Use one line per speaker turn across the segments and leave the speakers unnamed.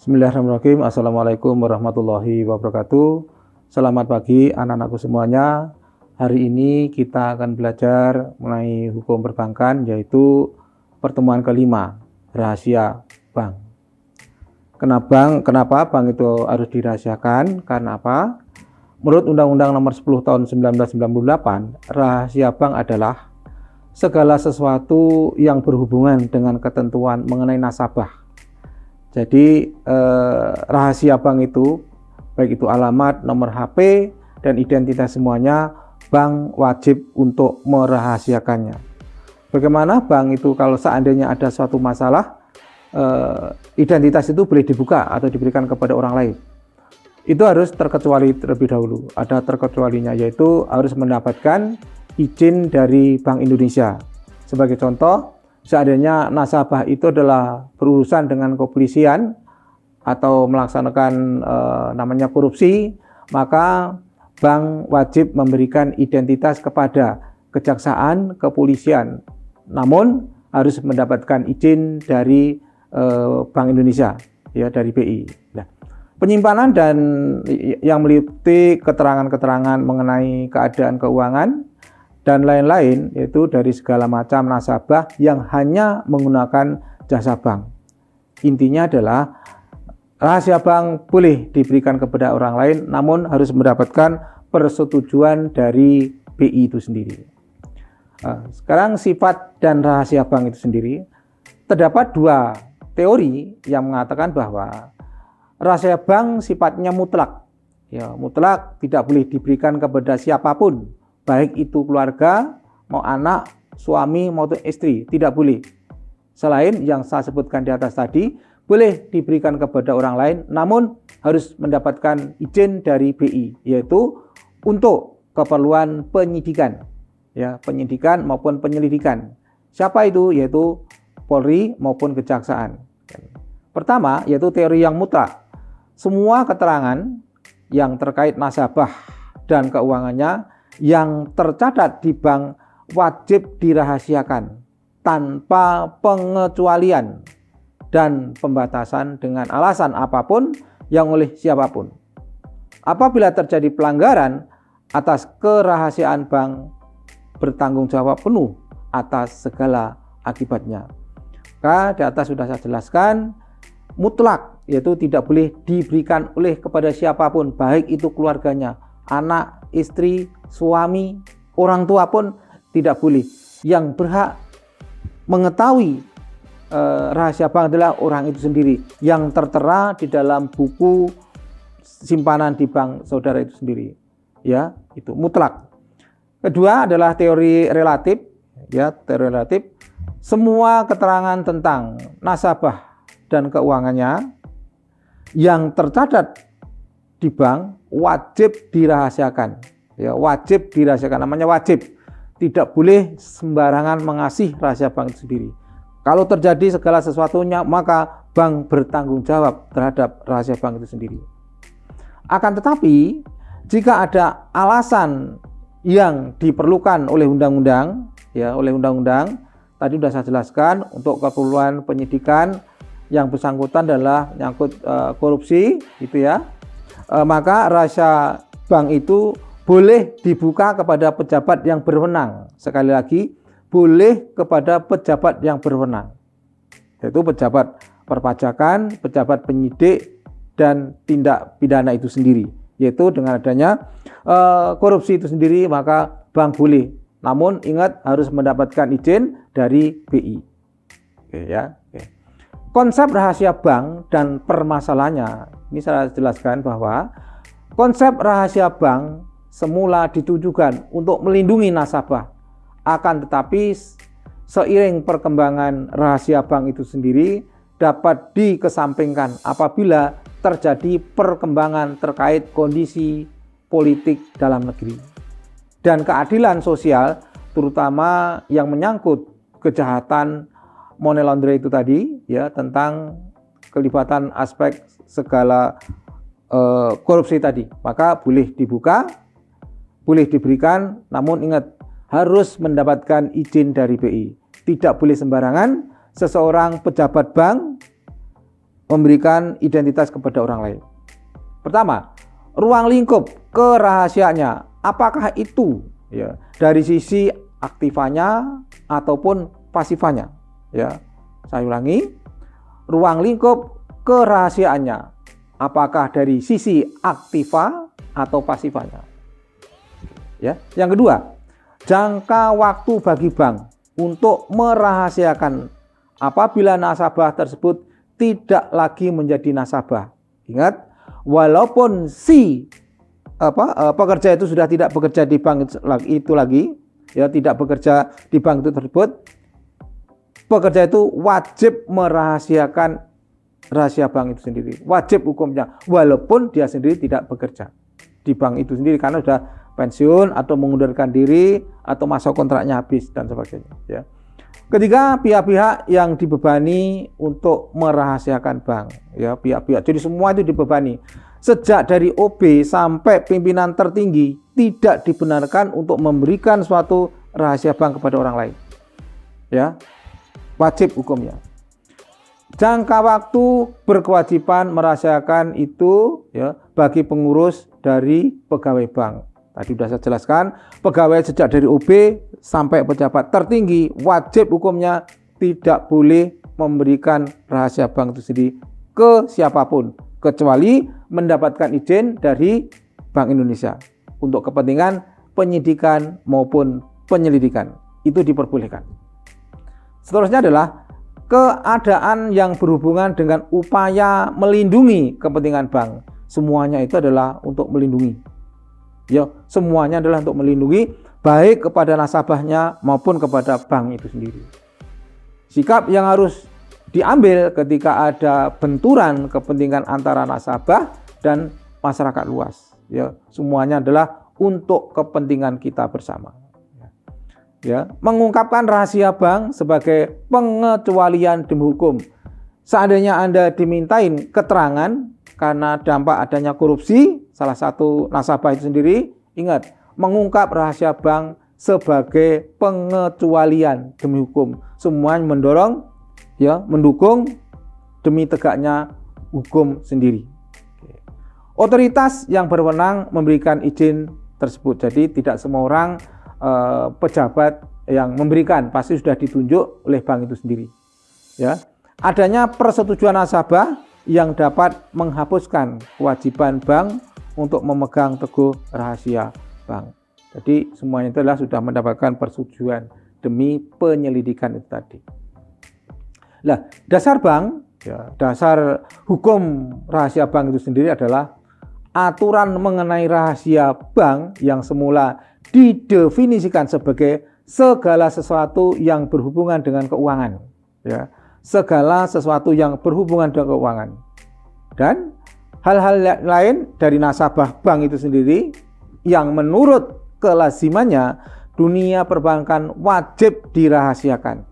Bismillahirrahmanirrahim. Assalamualaikum warahmatullahi wabarakatuh. Selamat pagi anak-anakku semuanya. Hari ini kita akan belajar mengenai hukum perbankan, yaitu pertemuan kelima, rahasia bank. Kenapa bank itu harus dirahasiakan? Karena apa? Menurut Undang-Undang Nomor 10 Tahun 1998, rahasia bank adalah segala sesuatu yang berhubungan dengan ketentuan mengenai nasabah. Jadi rahasia bank itu, baik itu alamat, nomor HP, dan identitas semuanya, bank wajib untuk merahasiakannya. Bagaimana bank itu kalau seandainya ada suatu masalah, identitas itu boleh dibuka atau diberikan kepada orang lain. Itu harus terkecuali terlebih dahulu. Ada terkecualinya, yaitu harus mendapatkan izin dari Bank Indonesia. Sebagai contoh, seandainya nasabah itu adalah berurusan dengan kepolisian atau melaksanakan namanya korupsi, maka bank wajib memberikan identitas kepada kejaksaan, kepolisian. Namun harus mendapatkan izin dari Bank Indonesia, ya, dari BI. Nah, penyimpanan dan yang meliputi keterangan-keterangan mengenai keadaan keuangan dan lain-lain, yaitu dari segala macam nasabah yang hanya menggunakan jasa bank. Intinya adalah rahasia bank boleh diberikan kepada orang lain, namun harus mendapatkan persetujuan dari BI itu sendiri. Sekarang sifat dan rahasia bank itu sendiri, terdapat dua teori yang mengatakan bahwa rahasia bank sifatnya mutlak. Ya, mutlak, tidak boleh diberikan kepada siapapun, baik itu keluarga, mau anak, suami, maupun istri, tidak boleh. Selain yang saya sebutkan di atas tadi, boleh diberikan kepada orang lain, namun harus mendapatkan izin dari BI, yaitu untuk keperluan penyidikan, ya, penyidikan maupun penyelidikan. Siapa itu? Yaitu Polri maupun Kejaksaan. Pertama, yaitu teori yang mutlak. Semua keterangan yang terkait nasabah dan keuangannya yang tercatat di bank wajib dirahasiakan tanpa pengecualian dan pembatasan dengan alasan apapun yang oleh siapapun. Apabila terjadi pelanggaran atas kerahasiaan bank, bertanggung jawab penuh atas segala akibatnya. Maka di atas sudah saya jelaskan, mutlak, yaitu tidak boleh diberikan oleh kepada siapapun, baik itu keluarganya, anak, istri, suami, orang tua pun tidak boleh. Yang berhak mengetahui rahasia bank adalah orang itu sendiri, yang tertera di dalam buku simpanan di bank saudara itu sendiri. Ya, itu mutlak. Kedua adalah teori relatif. Ya, teori relatif. Semua keterangan tentang nasabah dan keuangannya yang tercatat di bank wajib dirahasiakan. Ya, wajib dirahasiakan, namanya wajib. Tidak boleh sembarangan mengasih rahasia bank itu sendiri. Kalau terjadi segala sesuatunya, maka bank bertanggung jawab terhadap rahasia bank itu sendiri. Akan tetapi, jika ada alasan yang diperlukan oleh undang-undang, ya, oleh undang-undang, tadi sudah saya jelaskan, untuk keperluan penyidikan yang bersangkutan adalah menyangkut korupsi, gitu ya. Maka rahasia bank itu boleh dibuka kepada pejabat yang berwenang. Sekali lagi, boleh kepada pejabat yang berwenang, yaitu pejabat perpajakan, pejabat penyidik, dan tindak pidana itu sendiri. Yaitu dengan adanya korupsi itu sendiri, maka bank boleh. Namun ingat, harus mendapatkan izin dari BI. Oke, ya. Oke. Konsep rahasia bank dan permasalahannya, ini saya jelaskan bahwa konsep rahasia bank semula ditujukan untuk melindungi nasabah. Akan tetapi seiring perkembangan rahasia bank itu sendiri dapat dikesampingkan apabila terjadi perkembangan terkait kondisi politik dalam negeri dan keadilan sosial, terutama yang menyangkut kejahatan money laundering itu tadi, ya, tentang kelibatan aspek segala korupsi tadi. Maka boleh dibuka, boleh diberikan, namun ingat, harus mendapatkan izin dari BI. Tidak boleh sembarangan seseorang pejabat bank memberikan identitas kepada orang lain. Pertama, ruang lingkup kerahasiaannya, apakah itu ya dari sisi aktifannya ataupun pasifannya. Ya, saya ulangi, ruang lingkup kerahasiaannya, apakah dari sisi aktiva atau pasifannya. Ya, yang kedua, jangka waktu bagi bank untuk merahasiakan apabila nasabah tersebut tidak lagi menjadi nasabah. Ingat, walaupun si pekerja itu sudah tidak bekerja di bank itu lagi, ya tidak bekerja di bank itu tersebut, pekerja itu wajib merahasiakan rahasia bank itu sendiri. Wajib hukumnya, walaupun dia sendiri tidak bekerja di bank itu sendiri karena sudah pensiun atau mengundurkan diri atau masa kontraknya habis dan sebagainya. Ya. Ketiga, pihak-pihak yang dibebani untuk merahasiakan bank, ya pihak-pihak. Jadi semua itu dibebani. Sejak dari OB sampai pimpinan tertinggi tidak dibenarkan untuk memberikan suatu rahasia bank kepada orang lain. Ya, wajib hukumnya. Jangka waktu berkewajiban merahasiakan itu ya bagi pengurus dari pegawai bank. Tadi sudah saya jelaskan, pegawai sejak dari OB sampai pejabat tertinggi wajib hukumnya tidak boleh memberikan rahasia bank itu sendiri ke siapapun kecuali mendapatkan izin dari Bank Indonesia untuk kepentingan penyidikan maupun penyelidikan. Itu diperbolehkan. Seterusnya adalah keadaan yang berhubungan dengan upaya melindungi kepentingan bank. Semuanya itu adalah untuk melindungi. Ya, semuanya adalah untuk melindungi baik kepada nasabahnya maupun kepada bank itu sendiri. Sikap yang harus diambil ketika ada benturan kepentingan antara nasabah dan masyarakat luas. Ya, semuanya adalah untuk kepentingan kita bersama. Ya, mengungkapkan rahasia bank sebagai pengecualian demi hukum. Seandainya Anda dimintain keterangan karena dampak adanya korupsi salah satu nasabah itu sendiri, ingat, mengungkap rahasia bank sebagai pengecualian demi hukum. Semuanya mendorong, ya, mendukung demi tegaknya hukum sendiri. Otoritas yang berwenang memberikan izin tersebut. Jadi tidak semua orang pejabat yang memberikan, pasti sudah ditunjuk oleh bank itu sendiri. Ya, adanya persetujuan nasabah yang dapat menghapuskan kewajiban bank untuk memegang teguh rahasia bank. Jadi semuanya itu adalah sudah mendapatkan persetujuan demi penyelidikan itu tadi. Nah, dasar bank, ya, dasar hukum rahasia bank itu sendiri adalah aturan mengenai rahasia bank yang semula didefinisikan sebagai segala sesuatu yang berhubungan dengan keuangan. Ya, segala sesuatu yang berhubungan dengan keuangan. Dan hal-hal lain dari nasabah bank itu sendiri yang menurut kelazimannya dunia perbankan wajib dirahasiakan.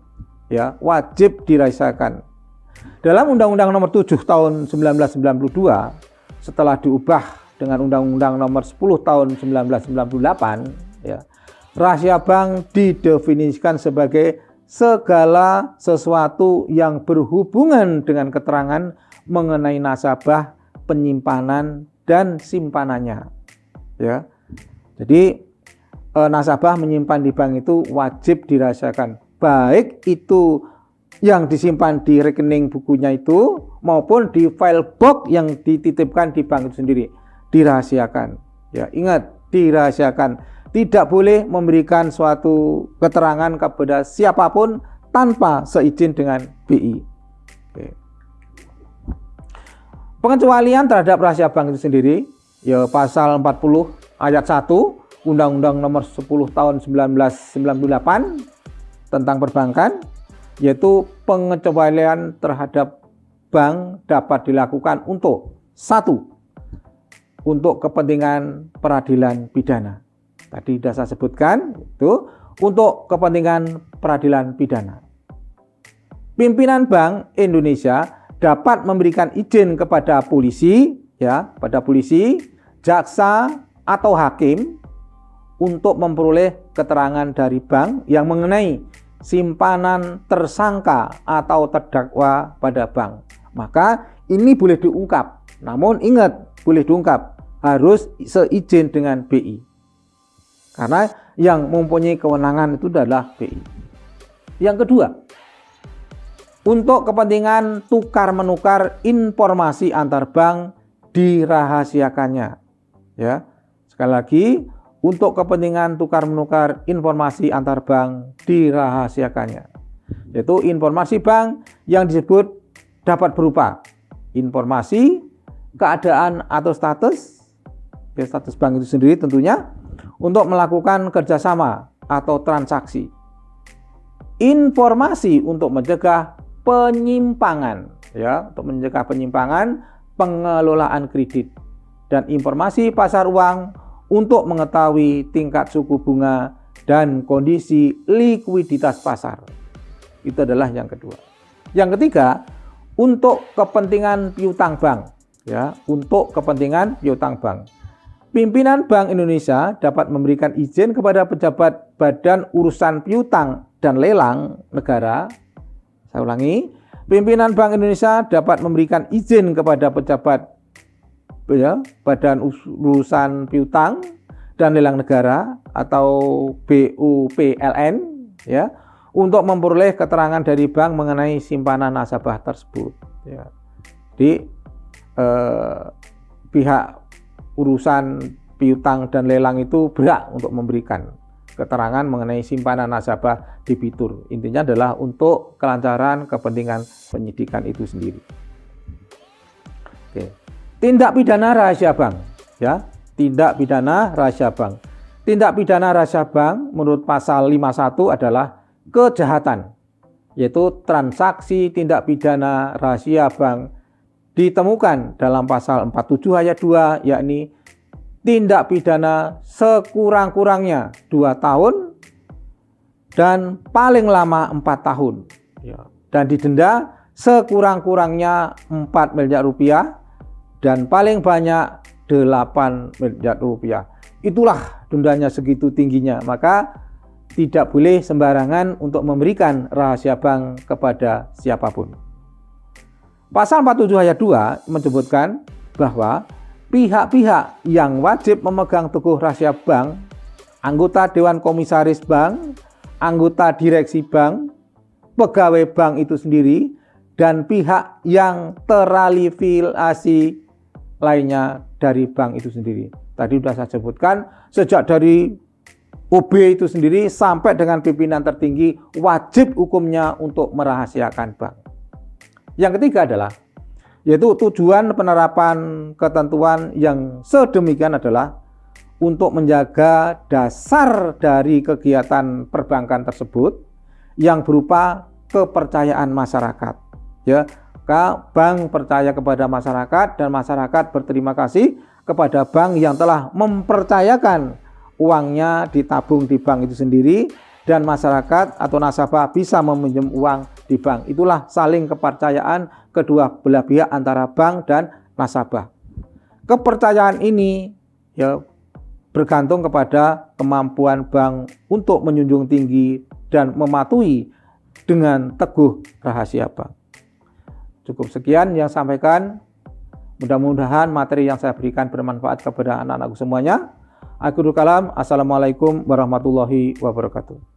Ya, wajib dirahasiakan. Dalam Undang-Undang Nomor 7 Tahun 1992 setelah diubah dengan Undang-Undang Nomor 10 Tahun 1998, ya, rahasia bank didefinisikan sebagai segala sesuatu yang berhubungan dengan keterangan mengenai nasabah, penyimpanan dan simpanannya. Ya. Jadi nasabah menyimpan di bank itu wajib dirahasiakan, baik itu yang disimpan di rekening bukunya itu maupun di file box yang dititipkan di bank itu sendiri, dirahasiakan. Ya, ingat, dirahasiakan. Tidak boleh memberikan suatu keterangan kepada siapapun tanpa seizin dengan BI. Oke. Pengecualian terhadap rahasia bank itu sendiri, ya pasal 40 ayat 1 Undang-Undang Nomor 10 Tahun 1998 tentang perbankan, yaitu pengecualian terhadap bank dapat dilakukan untuk 1. Untuk kepentingan peradilan pidana. Tadi sudah saya sebutkan, itu untuk kepentingan peradilan pidana. Pimpinan Bank Indonesia dapat memberikan izin kepada polisi, ya, pada polisi, jaksa atau hakim untuk memperoleh keterangan dari bank yang mengenai simpanan tersangka atau terdakwa pada bank. Maka ini boleh diungkap. Namun ingat, boleh diungkap harus seizin dengan BI. Karena yang mempunyai kewenangan itu adalah BI. Yang kedua, untuk kepentingan tukar-menukar informasi antar bank dirahasiakannya. Ya. Sekali lagi, untuk kepentingan tukar-menukar informasi antar bank dirahasiakannya. Yaitu informasi bank yang disebut dapat berupa informasi, keadaan atau status, ya, status bank itu sendiri tentunya, untuk melakukan kerjasama atau transaksi. Informasi untuk mencegah penyimpangan, ya, untuk mencegah penyimpangan pengelolaan kredit, dan informasi pasar uang untuk mengetahui tingkat suku bunga dan kondisi likuiditas pasar. Itu adalah yang kedua. Yang ketiga, untuk kepentingan piutang bank, ya, untuk kepentingan piutang bank. Pimpinan Bank Indonesia dapat memberikan izin kepada pejabat Badan Urusan Piutang dan Lelang Negara. Saya ulangi, pimpinan Bank Indonesia dapat memberikan izin kepada pejabat, ya, Badan Urusan Piutang dan Lelang Negara atau BUPLN, ya, untuk memperoleh keterangan dari bank mengenai simpanan nasabah tersebut. Ya. Di pihak urusan piutang dan lelang itu berhak untuk memberikan keterangan mengenai simpanan nasabah debitur. Intinya adalah untuk kelancaran kepentingan penyidikan itu sendiri. Oke. Tindak pidana rahasia bank, ya. Tindak pidana rahasia bank. Tindak pidana rahasia bank menurut pasal 51 adalah kejahatan, yaitu transaksi tindak pidana rahasia bank ditemukan dalam pasal 47 ayat 2, yakni tindak pidana sekurang-kurangnya 2 tahun dan paling lama 4 tahun, ya, dan didenda sekurang-kurangnya 4 miliar rupiah dan paling banyak 8 miliar rupiah. Itulah dendanya segitu tingginya, maka tidak boleh sembarangan untuk memberikan rahasia bank kepada siapapun. Pasal 47 ayat 2 menyebutkan bahwa pihak-pihak yang wajib memegang teguh rahasia bank, anggota Dewan Komisaris Bank, anggota direksi bank, pegawai bank itu sendiri, dan pihak yang terafiliasi lainnya dari bank itu sendiri. Tadi sudah saya sebutkan, sejak dari OB itu sendiri sampai dengan pimpinan tertinggi wajib hukumnya untuk merahasiakan bank. Yang ketiga adalah, yaitu tujuan penerapan ketentuan yang sedemikian adalah untuk menjaga dasar dari kegiatan perbankan tersebut yang berupa kepercayaan masyarakat. Ya, bank percaya kepada masyarakat dan masyarakat berterima kasih kepada bank yang telah mempercayakan uangnya ditabung di bank itu sendiri, dan masyarakat atau nasabah bisa meminjam uang di bank. Itulah saling kepercayaan kedua belah pihak antara bank dan nasabah. Kepercayaan ini, ya, bergantung kepada kemampuan bank untuk menjunjung tinggi dan mematuhi dengan teguh rahasia bank. Cukup sekian yang saya sampaikan. Mudah-mudahan materi yang saya berikan bermanfaat kepada anak-anakku semuanya. Akhirul kalam, assalamualaikum warahmatullahi wabarakatuh.